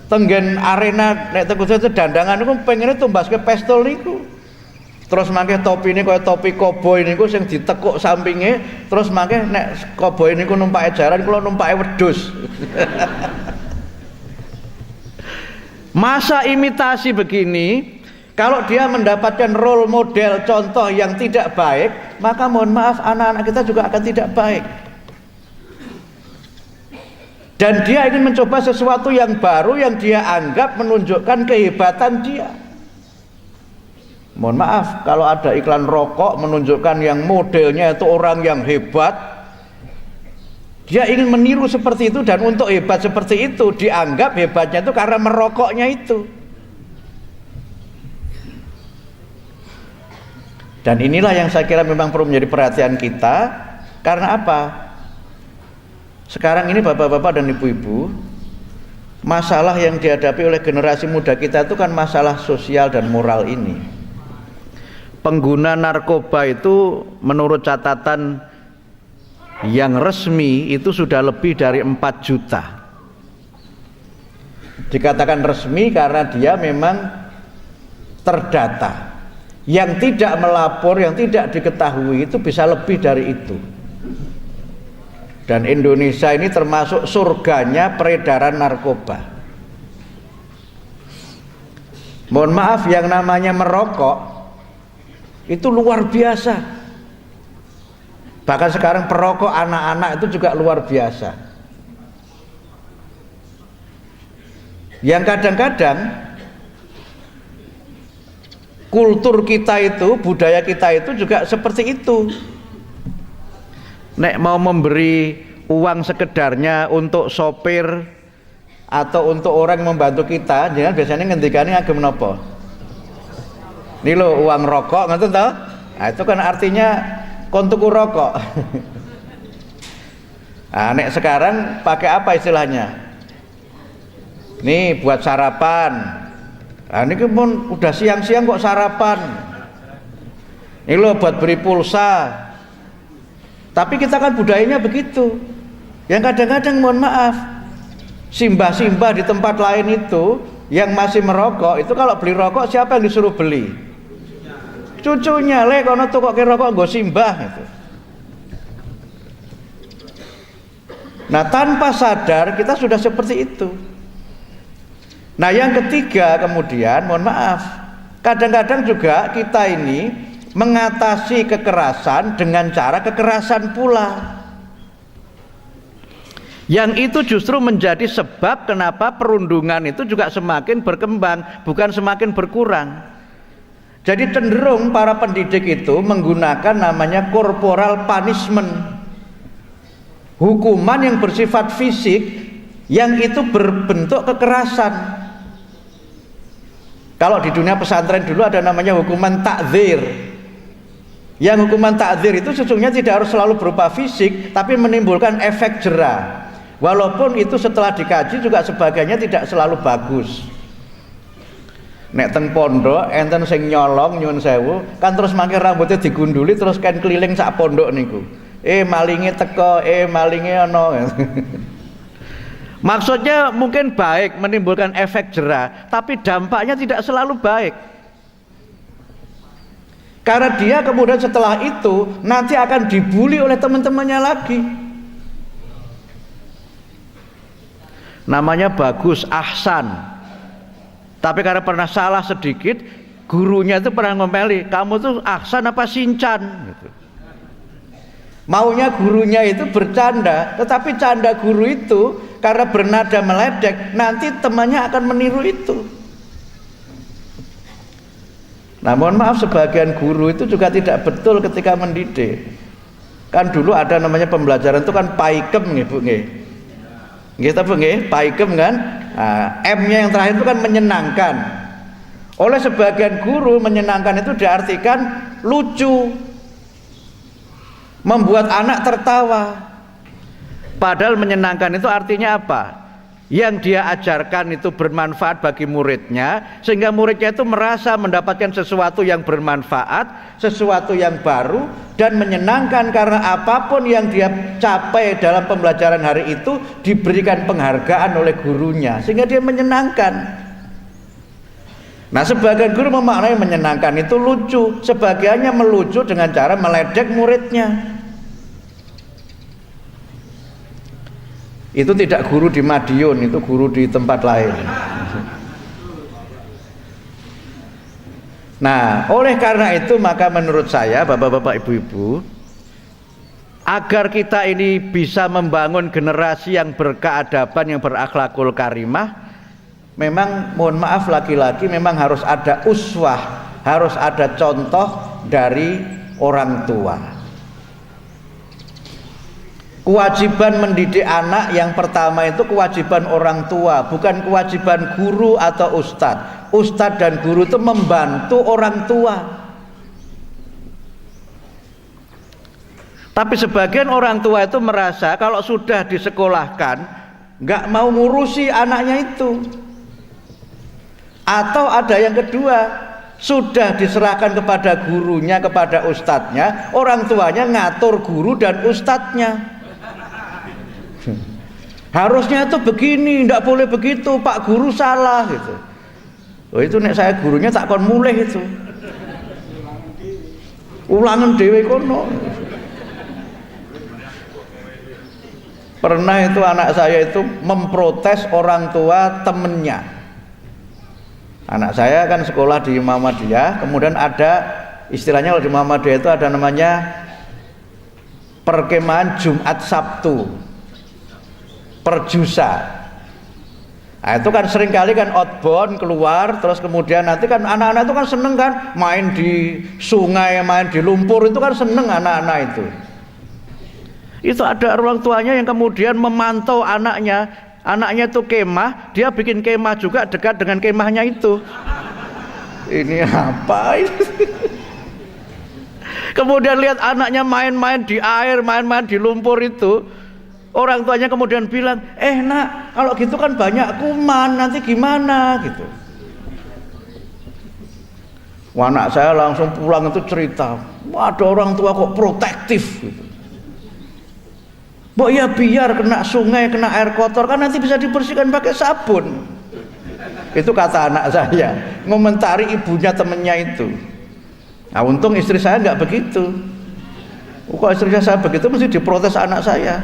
Tenggen arena nek teng itu dandangan niku pengene tumbaske pistol niku. Terus mangke topine kaya topi koboi niku sing ditekuk sampinge, terus mangke nek koboi niku numpake jaran kula numpake wedhus. Masa imitasi begini, kalau dia mendapatkan role model contoh yang tidak baik, maka mohon maaf anak-anak kita juga akan tidak baik. Dan dia ingin mencoba sesuatu yang baru yang dia anggap menunjukkan kehebatan dia. Mohon maaf, kalau ada iklan rokok menunjukkan yang modelnya itu orang yang hebat, dia ingin meniru seperti itu, dan untuk hebat seperti itu dianggap hebatnya itu karena merokoknya itu. Dan inilah yang saya kira memang perlu menjadi perhatian kita. Karena apa? Sekarang ini bapak-bapak dan ibu-ibu, masalah yang dihadapi oleh generasi muda kita itu kan masalah sosial dan moral ini. Pengguna narkoba itu menurut catatan yang resmi itu sudah lebih dari 4 juta. Dikatakan resmi karena dia memang terdata. Yang tidak melapor, yang tidak diketahui itu bisa lebih dari itu. Dan Indonesia ini termasuk surganya peredaran narkoba. Mohon maaf, yang namanya merokok itu luar biasa. Bahkan sekarang perokok anak-anak itu juga luar biasa. Yang kadang-kadang kultur kita itu, budaya kita itu juga seperti itu. Nek mau memberi uang sekedarnya untuk sopir atau untuk orang yang membantu kita, jangan biasanya ngendikane agem menapa? Ini lo uang rokok, ngerti toh? Nah, itu kan artinya kon tuku rokok. Nah, nek sekarang pakai apa istilahnya? Nih buat sarapan. Nah, ini pun udah siang-siang kok sarapan. Ini lo buat beri pulsa. Tapi kita kan budayanya begitu. Yang kadang-kadang mohon maaf, simbah-simbah di tempat lain itu yang masih merokok itu kalau beli rokok siapa yang disuruh beli? Cucunya, le kono tuh kok kira rokok nggo simbah gitu. Nah, tanpa sadar kita sudah seperti itu. Nah, yang ketiga kemudian mohon maaf, kadang-kadang juga kita ini mengatasi kekerasan dengan cara kekerasan pula. Yang itu justru menjadi sebab kenapa perundungan itu juga semakin berkembang, bukan semakin berkurang. Jadi cenderung para pendidik itu menggunakan namanya corporal punishment, hukuman yang bersifat fisik yang itu berbentuk kekerasan. Kalau di dunia pesantren dulu ada namanya hukuman takzir. Yang hukuman takzir itu sesungguhnya tidak harus selalu berupa fisik, tapi menimbulkan efek jera. Walaupun itu setelah dikaji juga sebagainya tidak selalu bagus. Nek teng pondok enten sing nyolong nyuwun sewu, kan terus mangke rambutnya digunduli terus kan keliling sak pondok niku. Malinge teko, malinge ana. Maksudnya mungkin baik, menimbulkan efek jera, tapi dampaknya tidak selalu baik. Karena dia kemudian setelah itu nanti akan dibully oleh teman-temannya lagi. Namanya bagus, ahsan. Tapi karena pernah salah sedikit, gurunya itu pernah ngomeli, kamu tuh ahsan apa sincan gitu. Maunya gurunya itu bercanda, tetapi canda guru itu karena bernada meledek, nanti temannya akan meniru itu. Nah, mohon maaf, sebagian guru itu juga tidak betul ketika mendidik. Kan dulu ada namanya pembelajaran itu kan paikem nggih Bu nggih. Nggih ta Bu nggih, paikem kan? Nah, M-nya yang terakhir itu kan menyenangkan. Oleh sebagian guru menyenangkan itu diartikan lucu, membuat anak tertawa. Padahal menyenangkan itu artinya apa? yang dia ajarkan itu bermanfaat bagi muridnya, sehingga muridnya itu merasa mendapatkan sesuatu yang bermanfaat, sesuatu yang baru dan menyenangkan, karena apapun yang dia capai dalam pembelajaran hari itu diberikan penghargaan oleh gurunya, sehingga dia menyenangkan. Nah, sebagian guru memaknai menyenangkan itu lucu, sebagiannya melucu dengan cara meledek muridnya. Itu tidak guru di Madiun, itu guru di tempat lain. Nah, oleh karena itu maka menurut saya, bapak-bapak, ibu-ibu, agar kita ini bisa membangun generasi yang berkeadaban, yang berakhlakul karimah, memang mohon maaf laki-laki memang harus ada uswah, harus ada contoh dari orang tua. Kewajiban mendidik anak yang pertama itu kewajiban orang tua, bukan kewajiban guru atau ustadz. Ustadz dan guru itu membantu orang tua. Tapi sebagian orang tua itu merasa kalau sudah disekolahkan nggak mau ngurusi anaknya itu. Atau ada yang kedua, sudah diserahkan kepada gurunya, kepada ustadznya, orang tuanya ngatur guru dan ustadznya. Harusnya itu begini, tidak boleh begitu, Pak Guru salah gitu. Oh, itu nek saya gurunya tak kon mulih itu. Ulangan dhewe kono. Pernah itu anak saya itu memprotes orang tua temennya. Anak saya kan sekolah di Muhammadiyah, kemudian ada istilahnya kalau di Muhammadiyah itu ada namanya perkemahan Jumat Sabtu. Perjusa. Nah, itu kan sering kali kan outbound keluar, terus kemudian nanti kan anak-anak itu kan seneng kan main di sungai, main di lumpur, itu kan seneng anak-anak itu. Itu ada orang tuanya yang kemudian memantau anaknya itu kemah, dia bikin kemah juga dekat dengan kemahnya itu. Ini apa ini? Kemudian lihat anaknya main-main di air, main-main di lumpur itu. Orang tuanya kemudian bilang, nak, kalau gitu kan banyak kuman, nanti gimana gitu. Wah, anak saya langsung pulang itu cerita, ada orang tua kok protektif gitu. Mbok ya biar kena sungai, kena air kotor kan nanti bisa dibersihkan pakai sabun. Itu kata anak saya, ngomentari ibunya temennya itu. Nah, untung istri saya nggak begitu. Kok istri saya begitu mesti diprotes anak saya.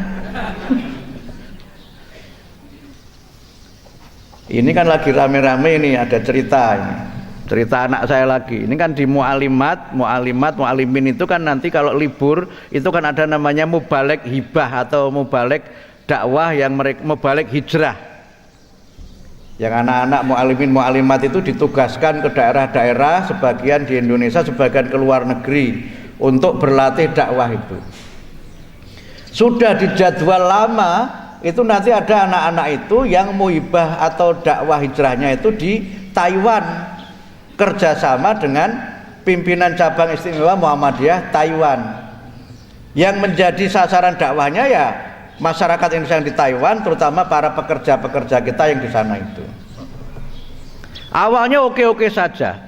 Ini kan lagi rame-rame ini, ada cerita ini. Cerita anak saya lagi. Ini kan di mualimin itu kan nanti kalau libur itu kan ada namanya mubalek hibah atau mubalek dakwah, yang mereka mubalek hijrah. Yang anak-anak mualimat itu ditugaskan ke daerah-daerah, sebagian di Indonesia, sebagian ke luar negeri untuk berlatih dakwah itu. Sudah dijadwal lama, itu nanti ada anak-anak itu yang muhibah atau dakwah hijrahnya itu di Taiwan, kerjasama dengan pimpinan cabang istimewa Muhammadiyah Taiwan. Yang menjadi sasaran dakwahnya ya masyarakat Indonesia yang di Taiwan, terutama para pekerja-pekerja kita yang di sana itu. Awalnya oke-oke saja.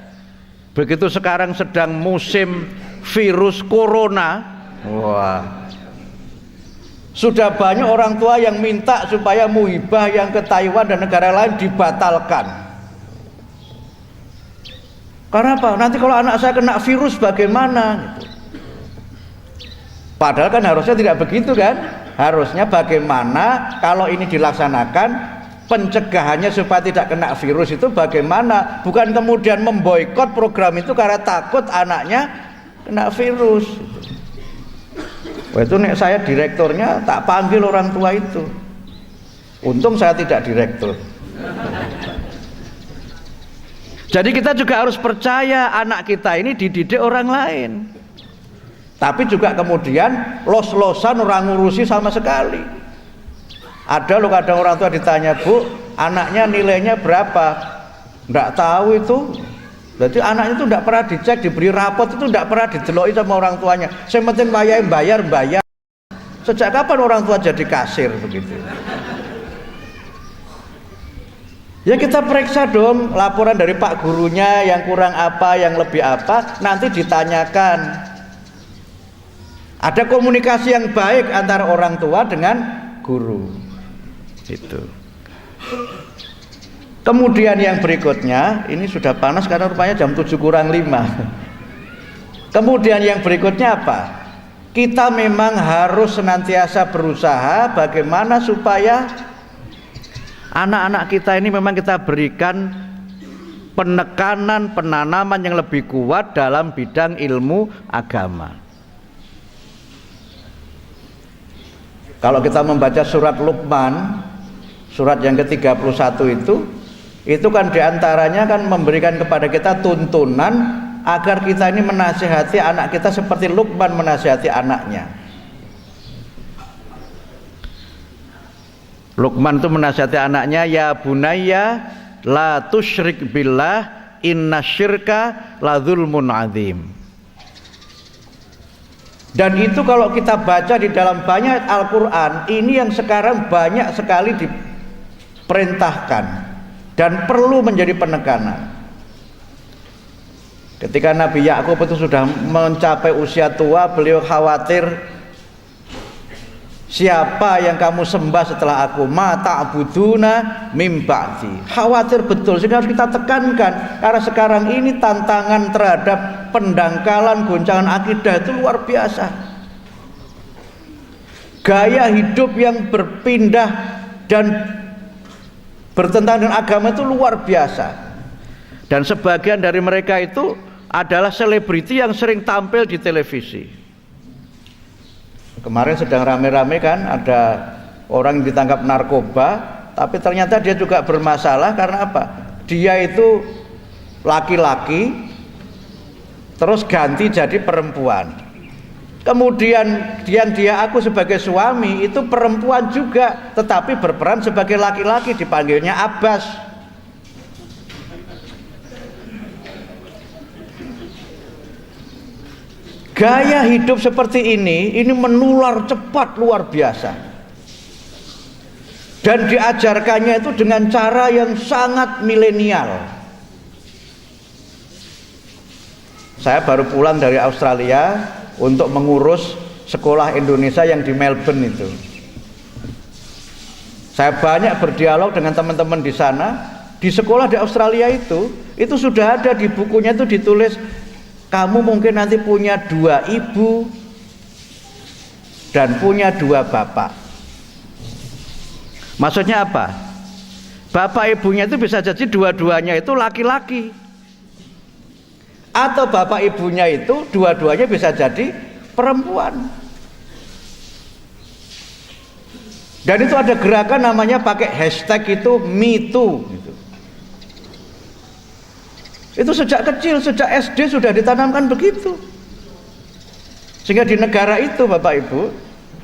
Begitu sekarang sedang musim virus corona, wah, sudah banyak orang tua yang minta supaya muhibah yang ke Taiwan dan negara lain dibatalkan. Karena apa? Nanti kalau anak saya kena virus bagaimana? Gitu. Padahal kan harusnya tidak begitu kan? Harusnya bagaimana kalau ini dilaksanakan, pencegahannya supaya tidak kena virus itu bagaimana? Bukan kemudian memboikot program itu karena takut anaknya kena virus. Wah, itu nek saya direkturnya tak panggil orang tua itu. Untung saya tidak direktur. Jadi kita juga harus percaya anak kita ini dididik orang lain. Tapi juga kemudian los-losan orang ngurusi sama sekali. Ada loh kadang orang tua ditanya, Bu, anaknya nilainya berapa? Nggak tahu itu. Jadi anaknya itu tidak pernah dicek, diberi rapot itu tidak pernah dideloki sama orang tuanya. Yang penting bayar. Sejak kapan orang tua jadi kasir begitu? Ya kita periksa dong laporan dari pak gurunya yang kurang apa, yang lebih apa, nanti ditanyakan. Ada komunikasi yang baik antara orang tua dengan guru. Itu. Kemudian yang berikutnya, ini sudah panas karena rupanya jam 7 kurang 5. Kemudian yang berikutnya apa? Kita memang harus senantiasa berusaha bagaimana supaya anak-anak kita ini memang kita berikan penekanan, penanaman yang lebih kuat dalam bidang ilmu agama. Kalau kita membaca surat Luqman, surat yang ke-31 itu kan diantaranya kan memberikan kepada kita tuntunan agar kita ini menasihati anak kita seperti Luqman menasihati anaknya. Luqman itu menasihati anaknya, ya bunayya la tusyrik billah inna syirka la dzulmun adzim. Dan itu kalau kita baca di dalam banyak Al-Quran, ini yang sekarang banyak sekali diperintahkan dan perlu menjadi penekanan. Ketika Nabi Yakub itu sudah mencapai usia tua, beliau khawatir, siapa yang kamu sembah setelah aku? Ma ta'buduna mim ba'di. Khawatir betul, sehingga harus kita tekankan, karena sekarang ini tantangan terhadap pendangkalan, goncangan akidah itu luar biasa. Gaya hidup yang berpindah dan bertentangan dengan agama itu luar biasa. Dan sebagian dari mereka itu adalah selebriti yang sering tampil di televisi. Kemarin sedang rame-rame kan ada orang yang ditangkap narkoba, tapi ternyata dia juga bermasalah karena apa? Dia itu laki-laki terus ganti jadi perempuan. Kemudian dia aku sebagai suami itu perempuan juga, tetapi berperan sebagai laki-laki, dipanggilnya Abbas. Gaya hidup seperti ini menular cepat luar biasa. Dan diajarkannya itu dengan cara yang sangat milenial. Saya baru pulang dari Australia untuk mengurus sekolah Indonesia yang di Melbourne itu. Saya banyak berdialog dengan teman-teman di sana. Di sekolah di Australia itu sudah ada di bukunya itu ditulis, kamu mungkin nanti punya 2 ibu dan punya 2 bapak. Maksudnya apa? Bapak ibunya itu bisa jadi dua-duanya itu laki-laki, atau bapak ibunya itu dua-duanya bisa jadi perempuan. Dan itu ada gerakan namanya pakai hashtag itu #MeToo gitu. Itu sejak kecil, sejak SD sudah ditanamkan begitu. Sehingga di negara itu Bapak Ibu,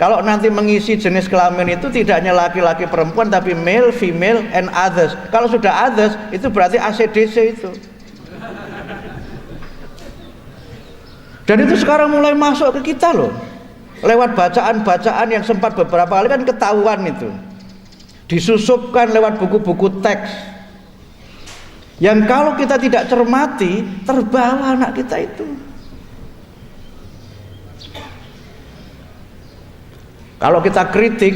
kalau nanti mengisi jenis kelamin itu tidak hanya laki-laki perempuan, tapi male, female, and others. Kalau sudah others, itu berarti ACDC itu. Dan itu sekarang mulai masuk ke kita loh. Lewat bacaan-bacaan yang sempat beberapa kali kan ketahuan itu. Disusupkan lewat buku-buku teks. Yang kalau kita tidak cermati, terbawa anak kita itu. Kalau kita kritik,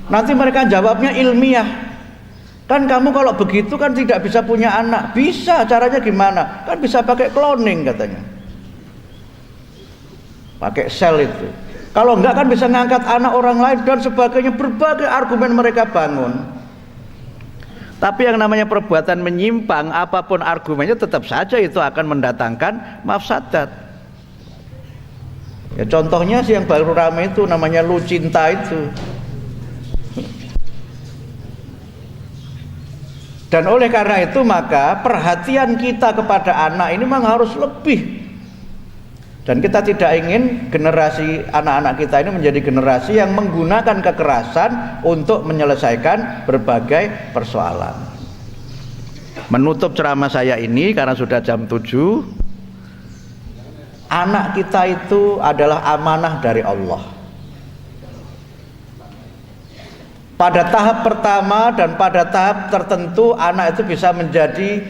nanti mereka jawabnya ilmiah. Kan kamu kalau begitu kan tidak bisa punya anak. Bisa, caranya gimana? Kan bisa pakai cloning katanya. Pakai sel itu. Kalau enggak kan bisa ngangkat anak orang lain dan sebagainya, berbagai argumen mereka bangun. Tapi yang namanya perbuatan menyimpang, apapun argumennya tetap saja itu akan mendatangkan mafsadat. Ya contohnya sih yang baru ramai itu namanya Lucinta itu. Dan oleh karena itu maka perhatian kita kepada anak ini memang harus lebih. Dan kita tidak ingin generasi anak-anak kita ini menjadi generasi yang menggunakan kekerasan untuk menyelesaikan berbagai persoalan. Menutup ceramah saya ini karena sudah jam 7, anak kita itu adalah amanah dari Allah. Pada tahap pertama dan pada tahap tertentu anak itu bisa menjadi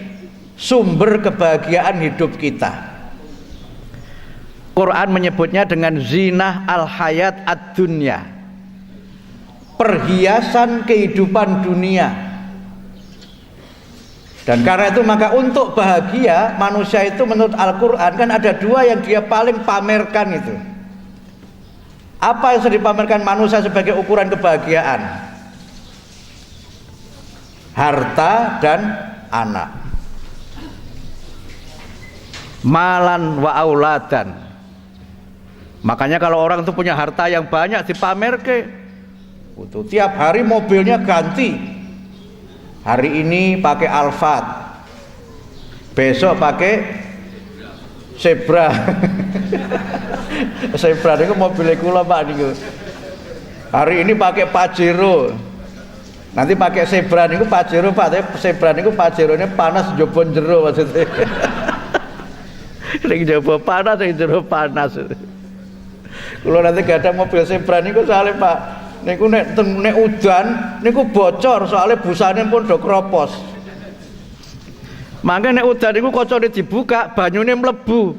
sumber kebahagiaan hidup kita. Quran menyebutnya dengan zinah al-hayat ad-dunya, perhiasan kehidupan dunia. Dan karena itu maka untuk bahagia manusia itu menurut Al-Quran kan ada dua yang dia paling pamerkan itu. Apa yang sering dipamerkan manusia sebagai ukuran kebahagiaan? Harta dan anak. Malan wa auladan. Makanya kalau orang itu punya harta yang banyak dipamerke. Tiap hari mobilnya ganti. Hari ini pakai Alphard, besok pakai Zebra. Zebra itu mobilnya kula Pak niku. Hari ini pakai Pajero. Nanti pakai Zebra niku Pajero Pak, tapi Zebra niku Pajerone panas njaba jero maksudnya. Ning njaba panas ning jero panas. Kula nanti gak ada mobil Zebra niku soalnya Pak, niku nek udan niku bocor soalnya busane pun do kropos. Mangke nek udan niku kocone dibuka, banyune mlebu.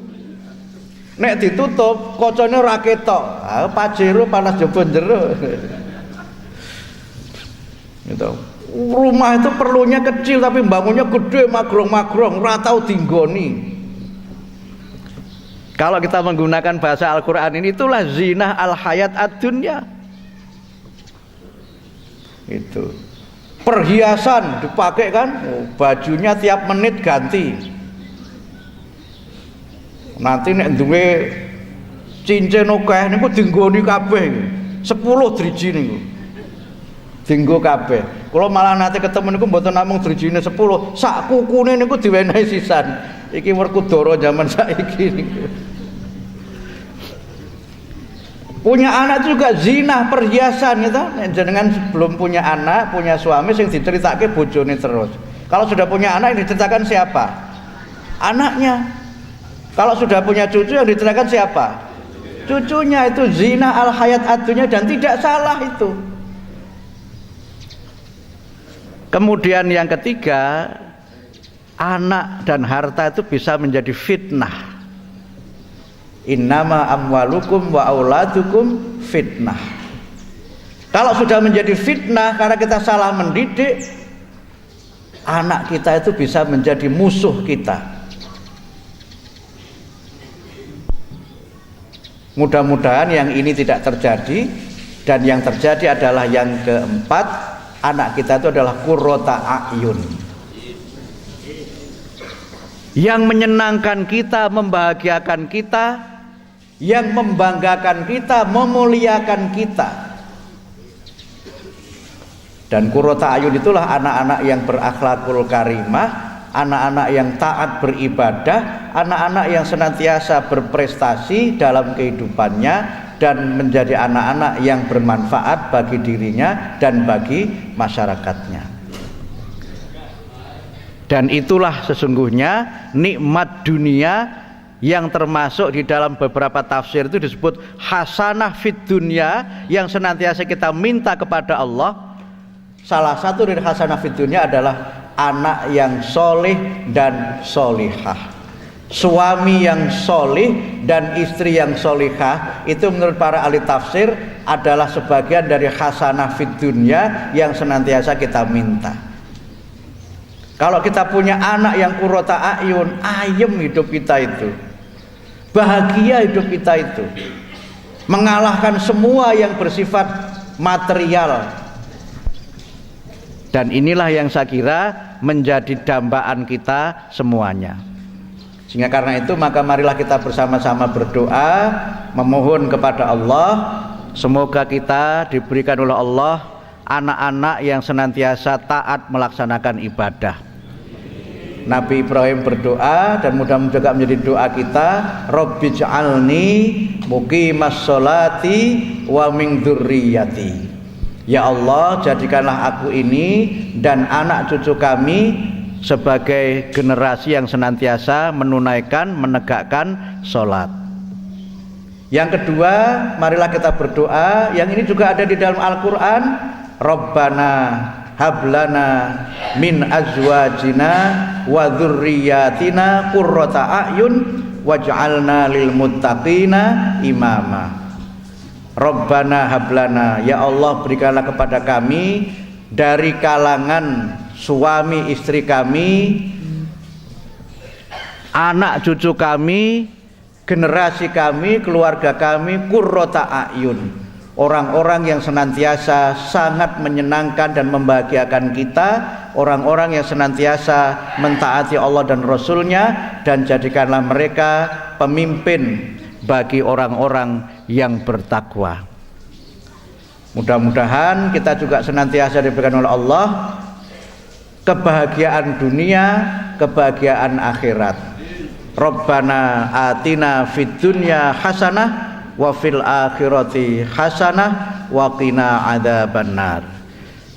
Nek ditutup, kocone ora ketok. Ah, Pajero panas njaba jero. Gitu. Rumah itu perlunya kecil tapi bangunnya gede, magrong-magrong, ora tau dinggoni. Kalau kita menggunakan bahasa Al-Quran ini, itulah zinah al-hayat ad-dunya. Itu perhiasan dipakai kan, bajunya tiap menit ganti. Nanti nek duwe cincin akeh niku dinggoni kabeh. 10 driji niku. Dinggo kabeh. Kula malah nate ketemu niku mboten namung drijine 10, sak kukune niku diwenehi sisan. Iki Werkudara zaman saiki niku. Punya anak juga zina, perhiasan gitu. Jenengan sebelum punya anak, punya suami sing diceritake bojone terus. Kalau sudah punya anak yang diceritakan siapa? Anaknya. Kalau sudah punya cucu yang diceritakan siapa? Cucunya. Itu zina al-hayat ad-dunya dan tidak salah itu. Kemudian yang ketiga, anak dan harta itu bisa menjadi fitnah. Innama amwalukum wa auladukum fitnah. Kalau sudah menjadi fitnah karena kita salah mendidik, anak kita itu bisa menjadi musuh kita. Mudah-mudahan yang ini tidak terjadi. Dan yang terjadi adalah yang keempat, anak kita itu adalah qurrata a'yun, yang menyenangkan kita, membahagiakan kita, yang membanggakan kita, memuliakan kita. Dan qurrata a'yun itulah anak-anak yang berakhlakul karimah, anak-anak yang taat beribadah, anak-anak yang senantiasa berprestasi dalam kehidupannya dan menjadi anak-anak yang bermanfaat bagi dirinya dan bagi masyarakatnya. Dan itulah sesungguhnya nikmat dunia yang termasuk di dalam beberapa tafsir itu disebut hasanah fid dunya, yang senantiasa kita minta kepada Allah. Salah satu dari hasanah fid dunya adalah anak yang soleh dan solihah, suami yang solih dan istri yang solihah. Itu menurut para ahli tafsir adalah sebagian dari hasanah fid dunya yang senantiasa kita minta. Kalau kita punya anak yang qurrata a'yun, ayem hidup kita itu, bahagia hidup kita itu, mengalahkan semua yang bersifat material. Dan inilah yang saya kira menjadi dambaan kita semuanya. Sehingga karena itu maka marilah kita bersama-sama berdoa, memohon kepada Allah, semoga kita diberikan oleh Allah anak-anak yang senantiasa taat melaksanakan ibadah. Nabi Ibrahim berdoa dan mudah-mudahan juga menjadi doa kita, Rabbij'alni muqimas sholati wa min dzurriyyati. Ya Allah, jadikanlah aku ini dan anak cucu kami sebagai generasi yang senantiasa menunaikan, menegakkan sholat. Yang kedua, marilah kita berdoa, yang ini juga ada di dalam Al-Quran, Rabbana hablana min azwajina wa dzurriyyatina qurrata a'yun waj'alna lil muttaqina imama. Rabbana hablana, ya Allah berikanlah kepada kami dari kalangan suami istri kami, anak cucu kami, generasi kami, keluarga kami, qurrata a'yun, orang-orang yang senantiasa sangat menyenangkan dan membahagiakan kita, orang-orang yang senantiasa mentaati Allah dan Rasulnya, dan jadikanlah mereka pemimpin bagi orang-orang yang bertakwa. Mudah-mudahan kita juga senantiasa diberikan oleh Allah kebahagiaan dunia, kebahagiaan akhirat. Rabbana atina fid dunya hasanah wa fil akhirati hasanah wa qina adzabannar.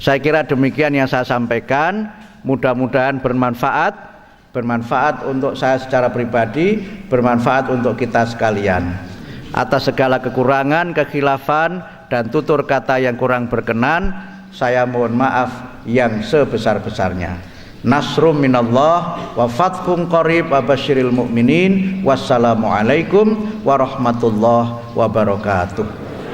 Saya kira demikian yang saya sampaikan, mudah-mudahan bermanfaat untuk saya secara pribadi, bermanfaat untuk kita sekalian. Atas segala kekurangan, kekhilafan dan tutur kata yang kurang berkenan, saya mohon maaf yang sebesar-besarnya. Nasrum minallah wa fathun qarib wa basyiril mu'minin. Wassalamualaikum warahmatullahi wabarakatuh.